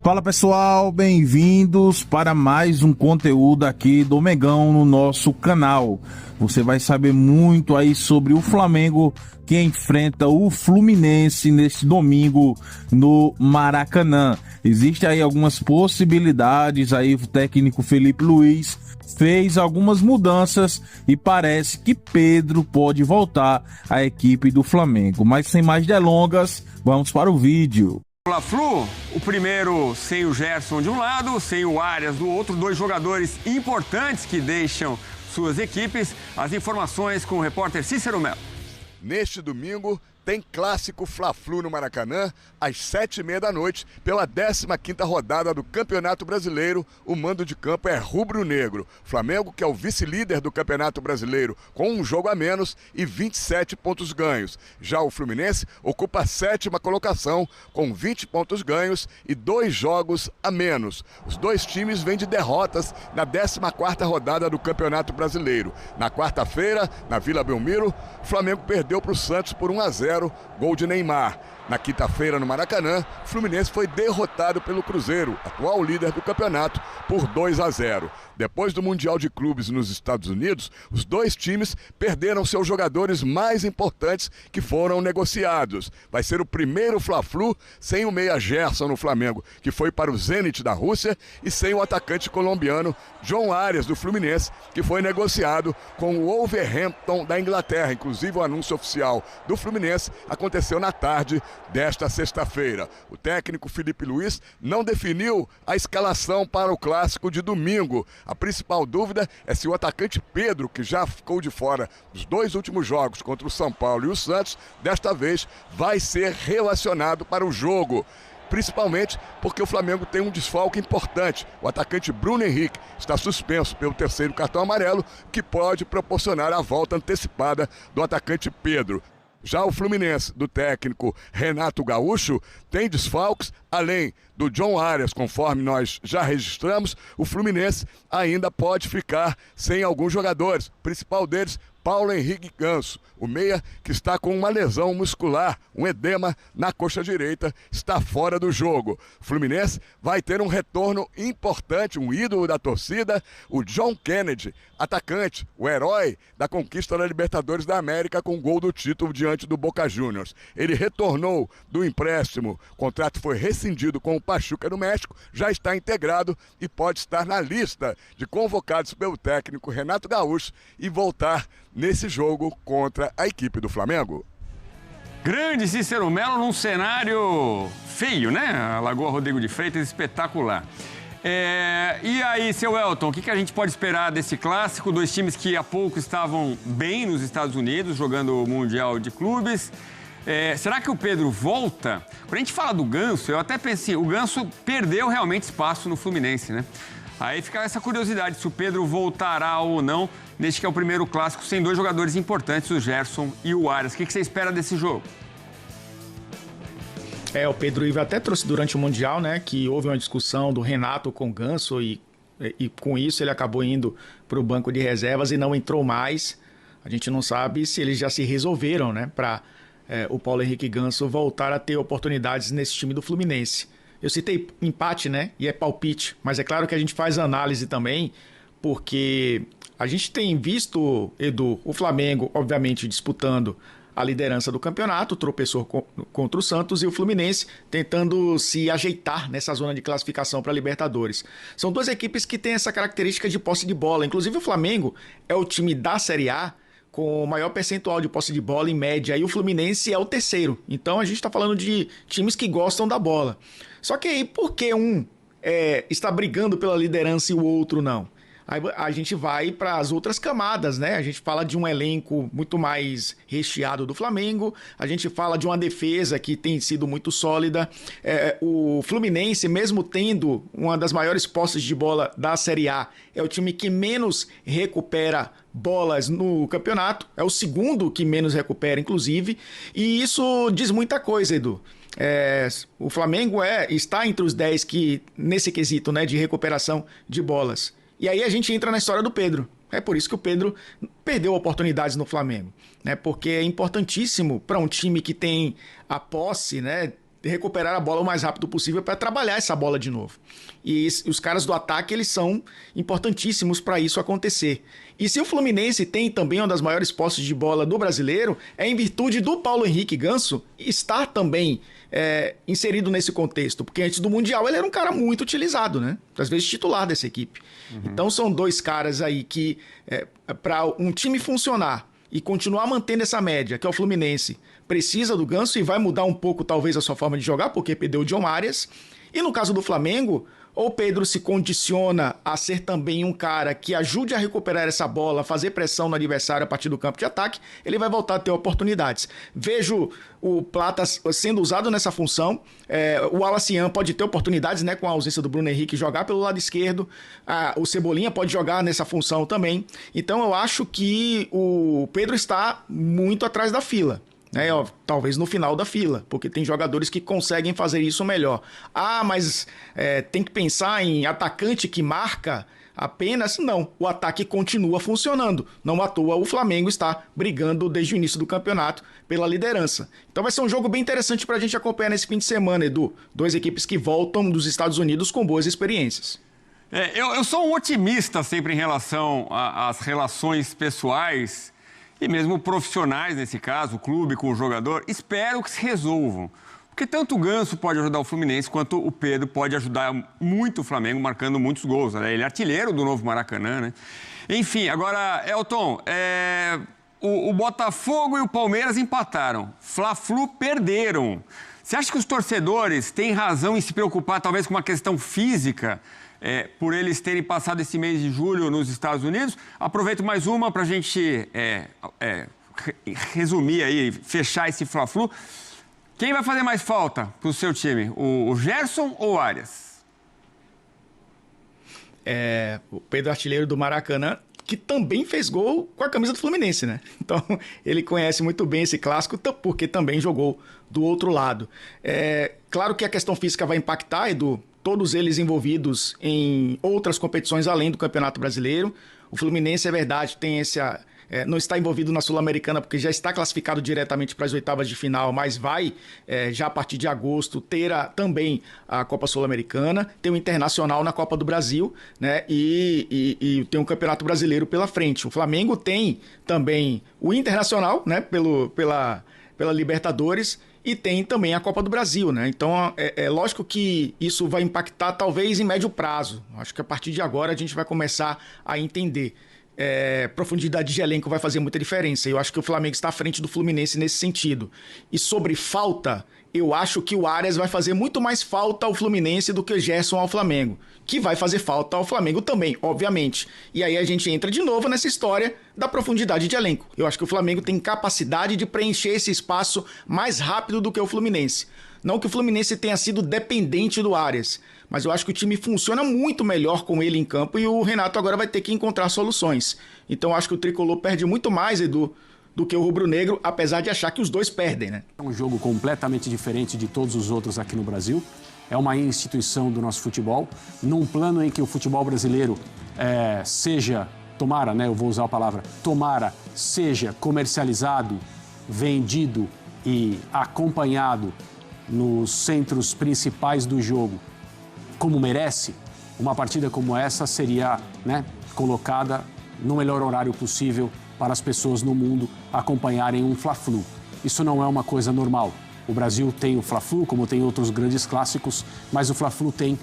Fala pessoal, bem-vindos para mais um conteúdo aqui do Mengão no nosso canal. Você vai saber muito aí sobre o Flamengo que enfrenta o Fluminense neste domingo no Maracanã. Existem aí algumas possibilidades, aí o técnico Felipe Luiz fez algumas mudanças e parece que Pedro pode voltar à equipe do Flamengo. Mas sem mais delongas, vamos para o vídeo. Fla-Flu, o primeiro sem o Gerson de um lado, sem o Arias do outro, dois jogadores importantes que deixam suas equipes. As informações com o repórter Cícero Melo. Neste domingo tem clássico Fla-Flu no Maracanã, às 7h30 da noite, pela 15ª rodada do Campeonato Brasileiro. O mando de campo é rubro-negro. Flamengo, que é o vice-líder do Campeonato Brasileiro, com um jogo a menos e 27 pontos ganhos. Já o Fluminense ocupa a 7ª colocação, com 20 pontos ganhos e 2 jogos a menos. Os dois times vêm de derrotas na 14ª rodada do Campeonato Brasileiro. Na quarta-feira, na Vila Belmiro, o Flamengo perdeu para o Santos por 1-0. Gol de Neymar. Na quinta-feira, no Maracanã, o Fluminense foi derrotado pelo Cruzeiro, atual líder do campeonato, por 2-0. Depois do Mundial de Clubes nos Estados Unidos, os dois times perderam seus jogadores mais importantes que foram negociados. Vai ser o primeiro Fla-Flu sem o meia Gerson no Flamengo, que foi para o Zenit da Rússia, e sem o atacante colombiano John Arias do Fluminense, que foi negociado com o Wolverhampton da Inglaterra. Inclusive o anúncio oficial do Fluminense aconteceu na tarde desta sexta-feira. O técnico Felipe Luiz não definiu a escalação para o clássico de domingo. A principal dúvida é se o atacante Pedro, que já ficou de fora dos dois últimos jogos contra o São Paulo e o Santos, desta vez vai ser relacionado para o jogo. Principalmente porque o Flamengo tem um desfalque importante. O atacante Bruno Henrique está suspenso pelo 3º cartão amarelo, que pode proporcionar a volta antecipada do atacante Pedro. Já o Fluminense, do técnico Renato Gaúcho, tem desfalques, além do John Arias, conforme nós já registramos. O Fluminense ainda pode ficar sem alguns jogadores, o principal deles, Paulo Henrique Ganso, o meia que está com uma lesão muscular, um edema na coxa direita, está fora do jogo. O Fluminense vai ter um retorno importante, um ídolo da torcida, o John Kennedy, atacante, o herói da conquista da Libertadores da América com o gol do título diante do Boca Juniors. Ele retornou do empréstimo, o contrato foi rescindido com o Pachuca do México, já está integrado e pode estar na lista de convocados pelo técnico Renato Gaúcho e voltar nesse jogo contra a equipe do Flamengo. Grande Cícero Melo num cenário feio, né? A Lagoa Rodrigo de Freitas, espetacular. E aí, seu Elton, o que a gente pode esperar desse clássico? Dois times que há pouco estavam bem nos Estados Unidos, jogando o Mundial de Clubes. Será que o Pedro volta? Quando a gente fala do Ganso, eu até pensei, o Ganso perdeu realmente espaço no Fluminense, né? Aí fica essa curiosidade se o Pedro voltará ou não, neste que é o primeiro clássico sem dois jogadores importantes, o Gerson e o Arias. O que você espera desse jogo? O Pedro Ivo até trouxe durante o Mundial, né, que houve uma discussão do Renato com o Ganso e com isso ele acabou indo para o banco de reservas e não entrou mais. A gente não sabe se eles já se resolveram, né, para o Paulo Henrique Ganso voltar a ter oportunidades nesse time do Fluminense. Eu citei empate, né, e é palpite, mas é claro que a gente faz análise também, porque a gente tem visto, Edu, o Flamengo, obviamente, disputando a liderança do campeonato, tropeçou contra o Santos, e o Fluminense tentando se ajeitar nessa zona de classificação para a Libertadores. São duas equipes que têm essa característica de posse de bola. Inclusive o Flamengo é o time da Série A com o maior percentual de posse de bola em média, e o Fluminense é o terceiro. Então a gente está falando de times que gostam da bola. Só que aí, por que um está brigando pela liderança e o outro não? Aí a gente vai para as outras camadas, né? A gente fala de um elenco muito mais recheado do Flamengo, a gente fala de uma defesa que tem sido muito sólida. O Fluminense, mesmo tendo uma das maiores posses de bola da Série A, é o time que menos recupera bolas no campeonato, é o segundo que menos recupera, inclusive, e isso diz muita coisa, Edu. O Flamengo está entre os 10 que, nesse quesito, né, de recuperação de bolas. E aí a gente entra na história do Pedro. É por isso que o Pedro perdeu oportunidades no Flamengo, né? Porque é importantíssimo para um time que tem a posse, né? recuperar a bola o mais rápido possível para trabalhar essa bola de novo. E os caras do ataque, eles são importantíssimos para isso acontecer. E se o Fluminense tem também uma das maiores posses de bola do brasileiro, é em virtude do Paulo Henrique Ganso estar também inserido nesse contexto. Porque antes do Mundial ele era um cara muito utilizado, né? Às vezes titular dessa equipe. Então são dois caras aí que, para um time funcionar e continuar mantendo essa média, que é o Fluminense, precisa do Ganso e vai mudar um pouco talvez a sua forma de jogar, porque perdeu o John Arias. E no caso do Flamengo, ou o Pedro se condiciona a ser também um cara que ajude a recuperar essa bola, fazer pressão no adversário a partir do campo de ataque, ele vai voltar a ter oportunidades. Vejo o Plata sendo usado nessa função, o Alacian pode ter oportunidades, né, com a ausência do Bruno Henrique, jogar pelo lado esquerdo, o Cebolinha pode jogar nessa função também. Então eu acho que o Pedro está muito atrás da fila. Talvez no final da fila, porque tem jogadores que conseguem fazer isso melhor. Mas tem que pensar em atacante que marca apenas? Não, o ataque continua funcionando. Não à toa o Flamengo está brigando desde o início do campeonato pela liderança. Então vai ser um jogo bem interessante para a gente acompanhar nesse fim de semana, Edu. Duas equipes que voltam dos Estados Unidos com boas experiências. Eu sou um otimista sempre em relação às relações pessoais e mesmo profissionais, nesse caso, o clube com o jogador. Espero que se resolvam. Porque tanto o Ganso pode ajudar o Fluminense, quanto o Pedro pode ajudar muito o Flamengo, marcando muitos gols, né? Ele é artilheiro do novo Maracanã, né? Enfim, agora, Elton, o Botafogo e o Palmeiras empataram. Fla-Flu perderam. Você acha que os torcedores têm razão em se preocupar, talvez, com uma questão física, por eles terem passado esse mês de julho nos Estados Unidos? Aproveito mais uma para a gente resumir aí, fechar esse Fla-Flu. Quem vai fazer mais falta para o seu time? O Gerson ou o Arias? O Pedro, artilheiro do Maracanã, que também fez gol com a camisa do Fluminense, né? Então, ele conhece muito bem esse clássico, porque também jogou do outro lado. Claro que a questão física vai impactar, Edu, todos eles envolvidos em outras competições além do Campeonato Brasileiro. O Fluminense, é verdade, tem não está envolvido na Sul-Americana porque já está classificado diretamente para as oitavas de final, mas vai, já a partir de agosto, ter também a Copa Sul-Americana, tem o Internacional na Copa do Brasil, né? E tem um Campeonato Brasileiro pela frente. O Flamengo tem também o Internacional, né? Pela Libertadores, e tem também a Copa do Brasil, né? Então, é lógico que isso vai impactar talvez em médio prazo. Acho que a partir de agora a gente vai começar a entender. Profundidade de elenco vai fazer muita diferença. Eu acho que o Flamengo está à frente do Fluminense nesse sentido. E sobre falta, eu acho que o Arias vai fazer muito mais falta ao Fluminense do que o Gerson ao Flamengo, que vai fazer falta ao Flamengo também, obviamente. E aí a gente entra de novo nessa história da profundidade de elenco. Eu acho que o Flamengo tem capacidade de preencher esse espaço mais rápido do que o Fluminense. Não que o Fluminense tenha sido dependente do Arias, mas eu acho que o time funciona muito melhor com ele em campo e o Renato agora vai ter que encontrar soluções. Então eu acho que o Tricolor perde muito mais, Edu, do que o rubro-negro, apesar de achar que os dois perdem, né? É um jogo completamente diferente de todos os outros aqui no Brasil. É uma instituição do nosso futebol, num plano em que o futebol brasileiro seja, tomara, né? Eu vou usar a palavra, tomara, seja comercializado, vendido e acompanhado nos centros principais do jogo, como merece. Uma partida como essa seria, né, colocada no melhor horário possível para as pessoas no mundo acompanharem um Fla-Flu. Isso não é uma coisa normal. O Brasil tem o Fla-Flu, como tem outros grandes clássicos, mas o Fla-Flu tem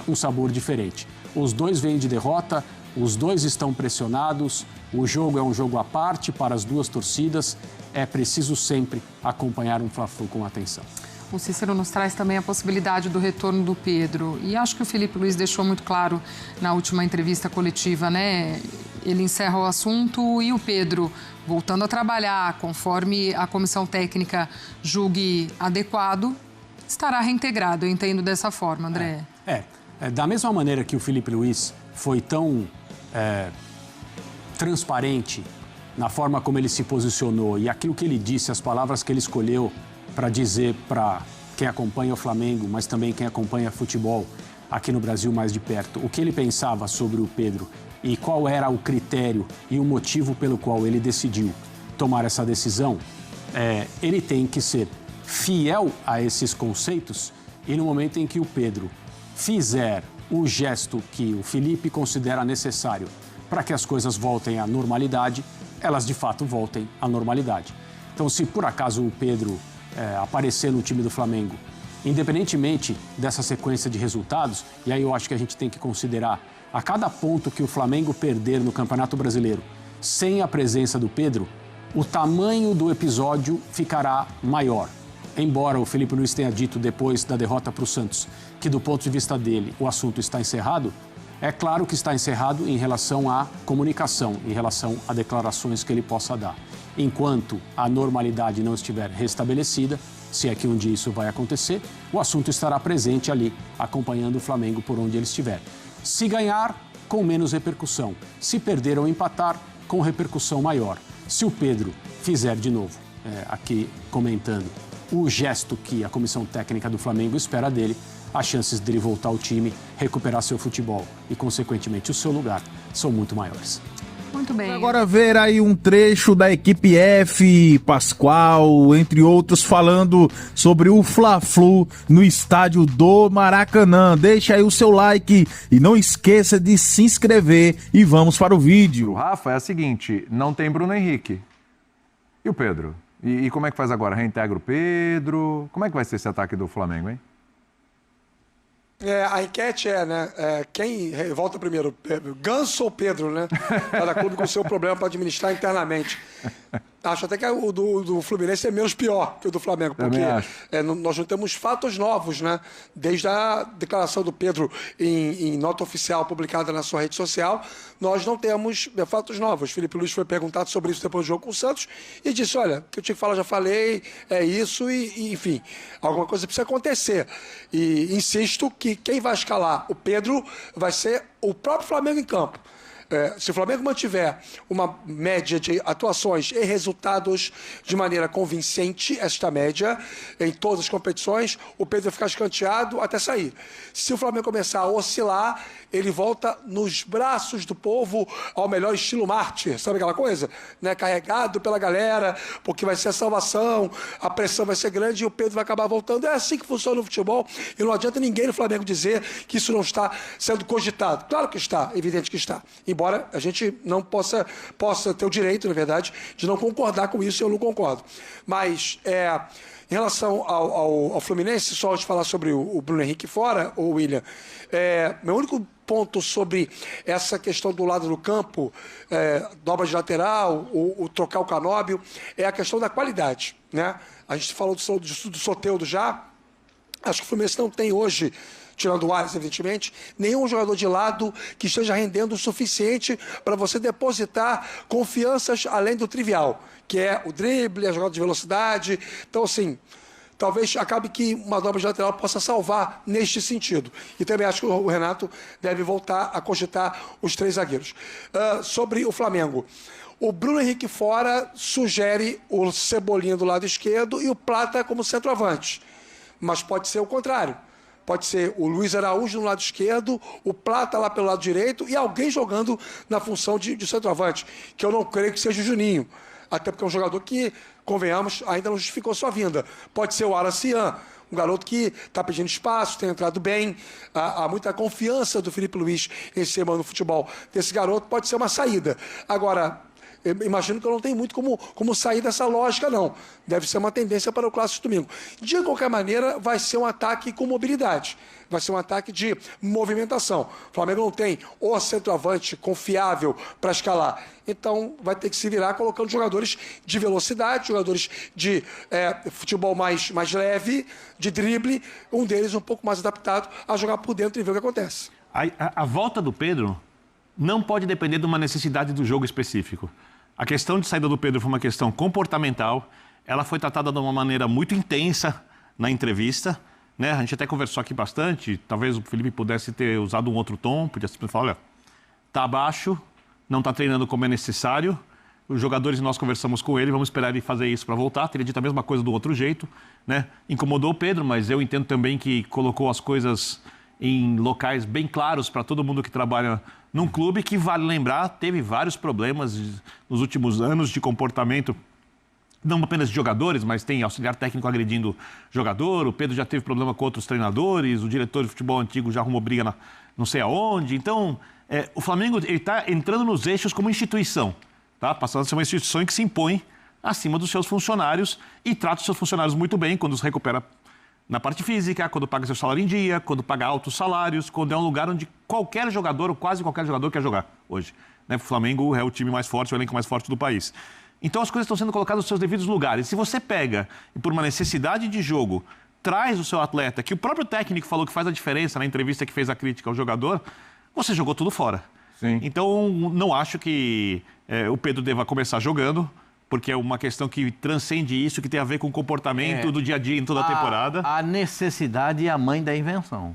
um sabor diferente. Os dois vêm de derrota, os dois estão pressionados, o jogo é um jogo à parte para as duas torcidas. É preciso sempre acompanhar um Fla-Flu com atenção. O Cícero nos traz também a possibilidade do retorno do Pedro. E acho que o Felipe Luiz deixou muito claro na última entrevista coletiva, né? Ele encerra o assunto e o Pedro, voltando a trabalhar conforme a comissão técnica julgue adequado, estará reintegrado. Eu entendo dessa forma, André. Da mesma maneira que o Felipe Luiz foi tão transparente na forma como ele se posicionou e aquilo que ele disse, as palavras que ele escolheu para dizer para quem acompanha o Flamengo, mas também quem acompanha futebol aqui no Brasil mais de perto, o que ele pensava sobre o Pedro e qual era o critério e o motivo pelo qual ele decidiu tomar essa decisão, ele tem que ser fiel a esses conceitos e no momento em que o Pedro fizer o gesto que o Felipe considera necessário para que as coisas voltem à normalidade, elas de fato voltem à normalidade. Então, se por acaso o Pedro aparecer no time do Flamengo, independentemente dessa sequência de resultados, e aí eu acho que a gente tem que considerar a cada ponto que o Flamengo perder no Campeonato Brasileiro sem a presença do Pedro, o tamanho do episódio ficará maior. Embora o Felipe Luiz tenha dito depois da derrota para o Santos que, do ponto de vista dele, o assunto está encerrado, é claro que está encerrado em relação à comunicação, em relação a declarações que ele possa dar. Enquanto a normalidade não estiver restabelecida, se é que um dia isso vai acontecer, o assunto estará presente ali, acompanhando o Flamengo por onde ele estiver. Se ganhar, com menos repercussão. Se perder ou empatar, com repercussão maior. Se o Pedro fizer de novo, aqui comentando, o gesto que a comissão técnica do Flamengo espera dele, as chances dele voltar ao time, recuperar seu futebol e, consequentemente, o seu lugar são muito maiores. Muito bem. Agora ver aí um trecho da equipe F, Pascoal, entre outros, falando sobre o Fla-Flu no estádio do Maracanã. Deixa aí o seu like e não esqueça de se inscrever e vamos para o vídeo. O Rafa é a seguinte, não tem Bruno Henrique. E o Pedro? E como é que faz agora? Reintegra o Pedro? Como é que vai ser esse ataque do Flamengo, hein? A enquete né? Quem volta primeiro, Ganso ou Pedro, né? Cada clube com o seu problema para administrar internamente. Acho até que o do Fluminense é menos pior que o do Flamengo, porque nós não temos fatos novos, né? Desde a declaração do Pedro em nota oficial publicada na sua rede social, nós não temos fatos novos. Felipe Luiz foi perguntado sobre isso depois do jogo com o Santos e disse, olha, o que eu tinha que falar já falei, é isso e enfim, alguma coisa precisa acontecer. E insisto que quem vai escalar o Pedro vai ser o próprio Flamengo em campo. Se o Flamengo mantiver uma média de atuações e resultados de maneira convincente, esta média, em todas as competições, o Pedro vai ficar escanteado até sair. Se o Flamengo começar a oscilar, ele volta nos braços do povo ao melhor estilo mártir, sabe aquela coisa? Né? Carregado pela galera, porque vai ser a salvação, a pressão vai ser grande e o Pedro vai acabar voltando. É assim que funciona o futebol e não adianta ninguém no Flamengo dizer que isso não está sendo cogitado. Claro que está, evidente que está. Embora a gente não possa ter o direito, na verdade, de não concordar com isso, eu não concordo. Mas, em relação ao Fluminense, só de falar sobre o Bruno Henrique fora, ou William, meu único ponto sobre essa questão do lado do campo, dobra de lateral, ou trocar o Canóbio, é a questão da qualidade, né? A gente falou do Soteldo já, acho que o Fluminense não tem hoje, tirando o Ares, evidentemente, nenhum jogador de lado que esteja rendendo o suficiente para você depositar confianças além do trivial, que é o drible, a jogada de velocidade. Então, assim, talvez acabe que uma dobra de lateral possa salvar neste sentido. E também acho que o Renato deve voltar a cogitar os 3 zagueiros. Sobre o Flamengo, o Bruno Henrique fora sugere o Cebolinha do lado esquerdo e o Plata como centroavante. Mas pode ser o contrário. Pode ser o Luiz Araújo no lado esquerdo, o Plata lá pelo lado direito e alguém jogando na função de centroavante, que eu não creio que seja o Juninho. Até porque é um jogador que, convenhamos, ainda não justificou sua vinda. Pode ser o Aracian, um garoto que está pedindo espaço, tem entrado bem. Há muita confiança do Felipe Luiz em cima no futebol desse garoto, pode ser uma saída. Agora, eu imagino que eu não tenho muito como sair dessa lógica, não. Deve ser uma tendência para o Clássico domingo. De qualquer maneira, vai ser um ataque com mobilidade. Vai ser um ataque de movimentação. O Flamengo não tem o centroavante confiável para escalar. Então, vai ter que se virar colocando jogadores de velocidade, jogadores de futebol mais leve, de drible, um deles um pouco mais adaptado a jogar por dentro e ver o que acontece. A volta do Pedro não pode depender de uma necessidade do jogo específico. A questão de saída do Pedro foi uma questão comportamental. Ela foi tratada de uma maneira muito intensa na entrevista, né? A gente até conversou aqui bastante. Talvez o Felipe pudesse ter usado um outro tom. Podia simplesmente falar, olha, tá abaixo, não está treinando como é necessário. Os jogadores, nós conversamos com ele, vamos esperar ele fazer isso para voltar. Teria dito a mesma coisa do outro jeito, né? Incomodou o Pedro, mas eu entendo também que colocou as coisas em locais bem claros para todo mundo que trabalha num clube que, vale lembrar, teve vários problemas nos últimos anos de comportamento não apenas de jogadores, mas tem auxiliar técnico agredindo jogador, o Pedro já teve problema com outros treinadores, o diretor de futebol antigo já arrumou briga não sei aonde. Então, o Flamengo está entrando nos eixos como instituição, tá? Passando a ser uma instituição que se impõe acima dos seus funcionários e trata os seus funcionários muito bem quando os recupera na parte física, quando paga seu salário em dia, quando paga altos salários, quando é um lugar onde qualquer jogador, ou quase qualquer jogador, quer jogar hoje. Né? O Flamengo é o time mais forte, o elenco mais forte do país. Então as coisas estão sendo colocadas nos seus devidos lugares. Se você pega e por uma necessidade de jogo traz o seu atleta, que o próprio técnico falou que faz a diferença na entrevista que fez a crítica ao jogador, você jogou tudo fora. Sim. Então não acho que o Pedro deva começar jogando, porque é uma questão que transcende isso, que tem a ver com o comportamento do dia a dia em toda a temporada. A necessidade é a mãe da invenção.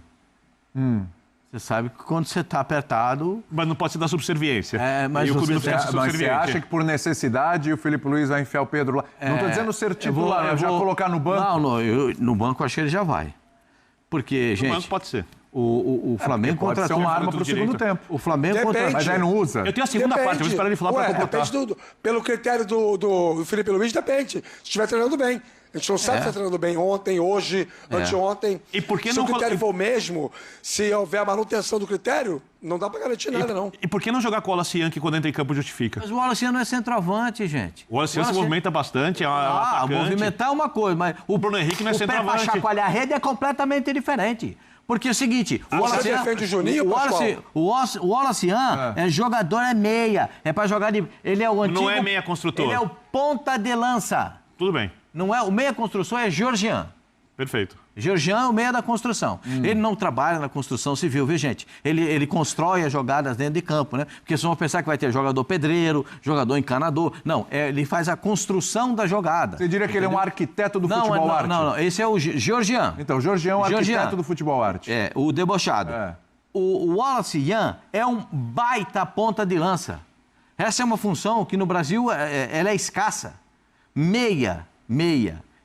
Você sabe que quando você está apertado... Mas não pode ser da subserviência. Mas e o clube não você fica Mas você acha que por necessidade o Felipe Luiz vai enfiar o Pedro lá? Não estou dizendo ser titular, eu já colocar no banco. Não, no banco eu acho que ele já vai. Porque, gente... No banco pode ser. O Flamengo pode ser uma arma para o segundo tempo. O Flamengo Depende. Mas aí não usa? Eu tenho a segunda parte, eu vou esperar ele falar para computar. Depende pelo critério do Felipe Luiz, depende. Se estiver treinando bem. A gente não sabe se está treinando bem ontem, hoje, anteontem. E por que se não o critério for o mesmo, se houver a manutenção do critério, não dá para garantir nada, não. E por que não jogar com o Wallace Ian, que quando entra em campo justifica? Mas o Wallace não é centroavante, gente. O Wallace Ian se movimenta bastante, é um atacante. Movimentar é uma coisa, mas o Bruno Henrique não é centroavante. O pé para chacoalhar a rede é completamente diferente. Porque é o seguinte, o Wallace Ian, defende o Juninho, o Wallace Ian é jogador, é meia, é para jogar de... Ele é o antigo... Não é meia construtor. Ele é o ponta de lança. Tudo bem. Não é, o meia construção é Georgian. Perfeito. Georgian é o meia da construção. Ele não trabalha na construção civil, viu, gente? Ele constrói as jogadas dentro de campo, né? Porque vocês vão pensar que vai ter jogador pedreiro, jogador encanador. Não, ele faz a construção da jogada. Você diria que ele é um arquiteto do futebol arte? Não, esse é o Georgian. Então, o Georgian é um arquiteto do futebol arte. É, o debochado. O Wallace Ian é um baita ponta de lança. Essa é uma função que no Brasil ela é escassa. Meia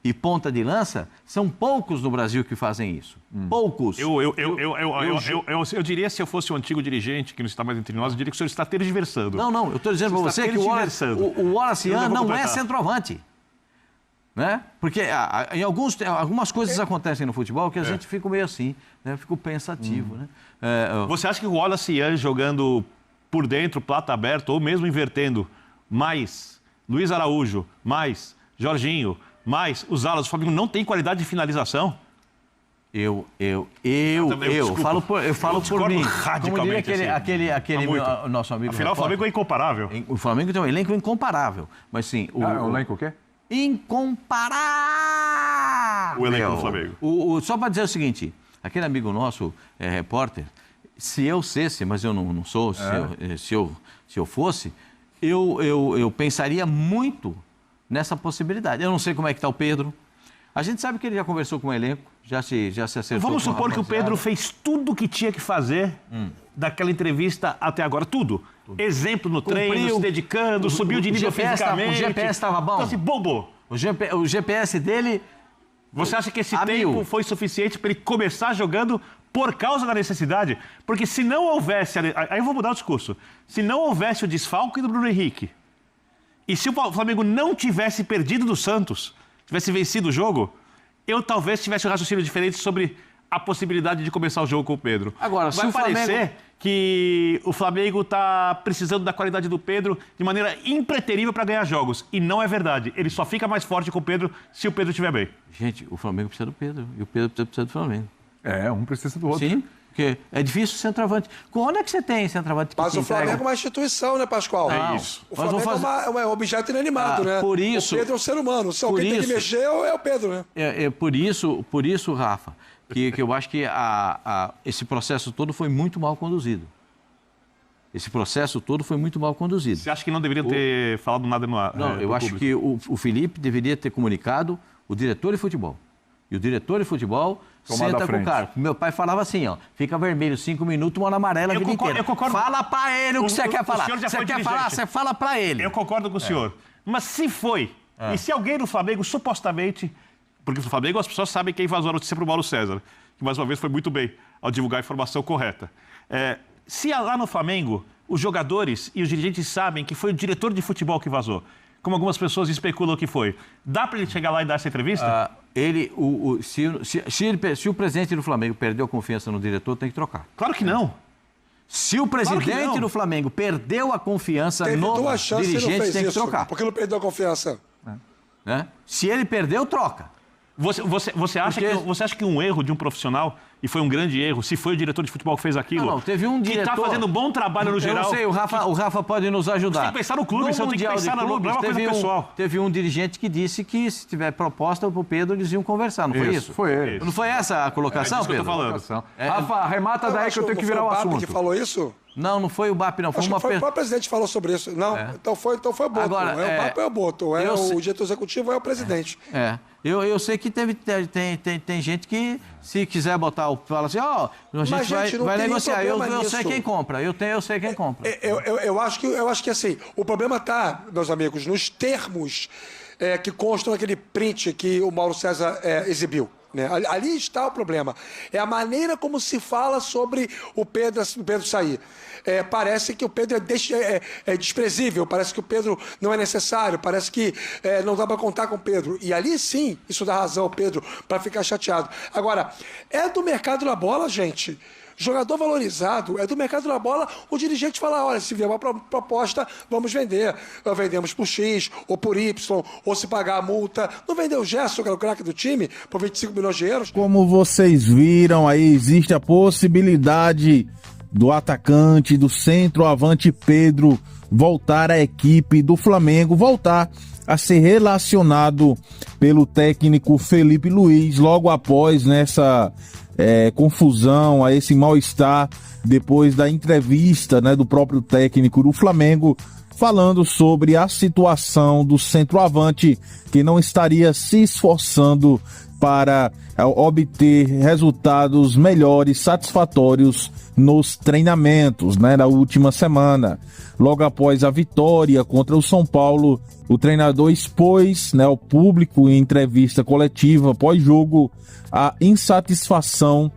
e ponta de lança, são poucos no Brasil que fazem isso. Poucos. Eu diria, se eu fosse um antigo dirigente, que não está mais entre nós, eu diria que o senhor está tergiversando. Não, eu estou dizendo para você que o Wallace Ian não é centroavante. Né? Porque algumas coisas acontecem no futebol que a gente fica meio assim, né? Fica pensativo. Né? Você acha que o Wallace Ian jogando por dentro, plato aberto, ou mesmo invertendo, mais Luiz Araújo, mais Jorginho, mais os alas do Flamengo não tem qualidade de finalização? Eu falo por mim. Como diria aquele nosso amigo. Afinal, o Flamengo é incomparável. O Flamengo tem um elenco incomparável. Mas sim. O elenco o quê? Incomparável! O elenco do Flamengo. Só para dizer o seguinte: aquele amigo nosso, repórter, se eu fosse, mas eu não sou, se eu fosse, eu pensaria muito nessa possibilidade. Eu não sei como é que está o Pedro. A gente sabe que ele já conversou com o elenco, já se acertou. Vamos supor que o Pedro fez tudo o que tinha que fazer daquela entrevista até agora, tudo. Exemplo no treino, se dedicando, subiu de nível fisicamente. O GPS estava bom? Então, assim, bobo. O GPS dele... Você acha que esse tempo foi suficiente para ele começar jogando por causa da necessidade? Porque se não houvesse... Aí eu vou mudar o discurso. Se não houvesse o desfalque do Bruno Henrique, e se o Flamengo não tivesse perdido do Santos, tivesse vencido o jogo, eu talvez tivesse um raciocínio diferente sobre a possibilidade de começar o jogo com o Pedro. Agora, vai parecer que o Flamengo está precisando da qualidade do Pedro de maneira impreterível para ganhar jogos. E não é verdade. Ele só fica mais forte com o Pedro se o Pedro estiver bem. Gente, o Flamengo precisa do Pedro e o Pedro precisa do Flamengo. Um precisa do outro. Sim. Porque é difícil centroavante. Onde é que você tem centroavante que Mas o Flamengo é uma instituição, né, Pascoal? É isso. O Flamengo é um objeto inanimado, né? Por isso, o Pedro é um ser humano. Se alguém tem que mexer, é o Pedro, né? Por isso, Rafa, que eu acho que esse processo todo foi muito mal conduzido. Esse processo todo foi muito mal conduzido. Você acha que não deveria ter falado nada no ar? Não, eu acho que o Felipe deveria ter comunicado o diretor de futebol. E o diretor de futebol senta com o cara. Meu pai falava assim, fica vermelho 5 minutos, uma amarela a vida inteira. Eu concordo. Fala pra ele o que você quer falar. Você quer falar, você fala pra ele. Eu concordo com o senhor. Mas se foi, e se alguém do Flamengo, supostamente, porque no Flamengo as pessoas sabem quem vazou a notícia pro Mauro César, que mais uma vez foi muito bem ao divulgar a informação correta. Se lá no Flamengo os jogadores e os dirigentes sabem que foi o diretor de futebol que vazou, como algumas pessoas especulam que foi. Dá para ele chegar lá e dar essa entrevista? Se o presidente do Flamengo perdeu confiança no diretor, tem que trocar. Claro que não. Se o presidente do Flamengo perdeu a confiança no dirigente, tem que trocar. Por que não perdeu a confiança? Se ele perdeu, troca. Você acha que um erro de um profissional, e foi um grande erro, se foi o diretor de futebol que fez aquilo, não, teve um diretor que está fazendo um bom trabalho no geral... Eu não sei, o Rafa pode nos ajudar. Você tem que pensar no clube, você tem que pensar no clube, não é uma coisa pessoal. Teve um dirigente que disse que se tiver proposta para o Pedro, eles iam conversar, não foi isso? Foi ele. Não foi essa a colocação, isso que Pedro? eu tô falando. Rafa, arremata daí que eu tenho que virar o assunto. Que falou isso? Não foi o BAP, não. Foi o próprio presidente que falou sobre isso. Não, então foi o Boto. Agora, o BAP é o Boto. O diretor executivo é o presidente. Eu sei que tem gente que, se quiser botar fala assim, a gente vai negociar. Eu sei quem compra. Eu sei quem compra. Eu acho que assim, o problema está, meus amigos, nos termos que constam naquele print que o Mauro César exibiu. Né? Ali está o problema. É a maneira como se fala sobre o Pedro sair. Parece que o Pedro é desprezível, parece que o Pedro não é necessário, parece que não dá para contar com o Pedro. E ali sim, isso dá razão ao Pedro para ficar chateado. Agora, é do mercado da bola, gente. Jogador valorizado, é do mercado da bola, o dirigente fala, olha, se vier uma proposta, vamos vender. Vendemos por X, ou por Y, ou se pagar a multa. Não vendeu o Gerson, que era o craque do time, por 25 milhões de euros? Como vocês viram, aí existe a possibilidade do atacante, do centroavante Pedro, voltar à equipe do Flamengo, voltar a ser relacionado pelo técnico Felipe Luiz, logo após nessa confusão, a esse mal-estar, depois da entrevista, né, do próprio técnico do Flamengo, falando sobre a situação do centroavante que não estaria se esforçando para obter resultados melhores, satisfatórios nos treinamentos, né, na última semana. Logo após a vitória contra o São Paulo, o treinador expôs, né, ao público em entrevista coletiva pós-jogo a insatisfação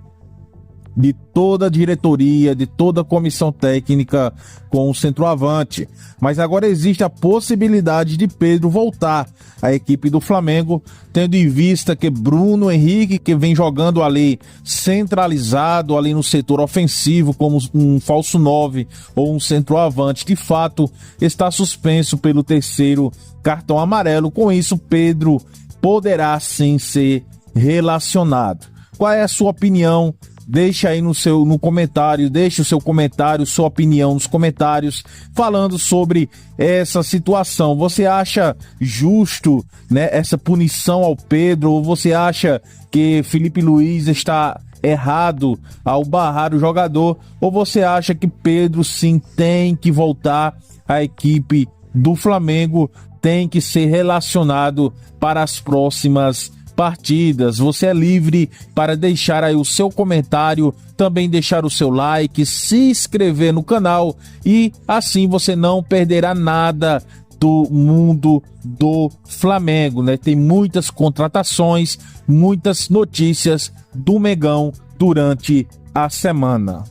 de toda a diretoria, de toda a comissão técnica com o centroavante. Mas agora existe a possibilidade de Pedro voltar à equipe do Flamengo, tendo em vista que Bruno Henrique, que vem jogando ali centralizado, ali no setor ofensivo, como um falso 9 ou um centroavante, de fato está suspenso pelo terceiro cartão amarelo. Com isso, Pedro poderá sim ser relacionado. Qual é a sua opinião? Deixa aí no comentário, deixa o seu comentário, sua opinião nos comentários, falando sobre essa situação. Você acha justo, né, essa punição ao Pedro, ou você acha que Felipe Luiz está errado ao barrar o jogador, ou você acha que Pedro sim tem que voltar à equipe do Flamengo, tem que ser relacionado para as próximas partidas? Você é livre para deixar aí o seu comentário, também deixar o seu like, se inscrever no canal, e assim você não perderá nada do mundo do Flamengo, né? Tem muitas contratações, muitas notícias do Mengão durante a semana.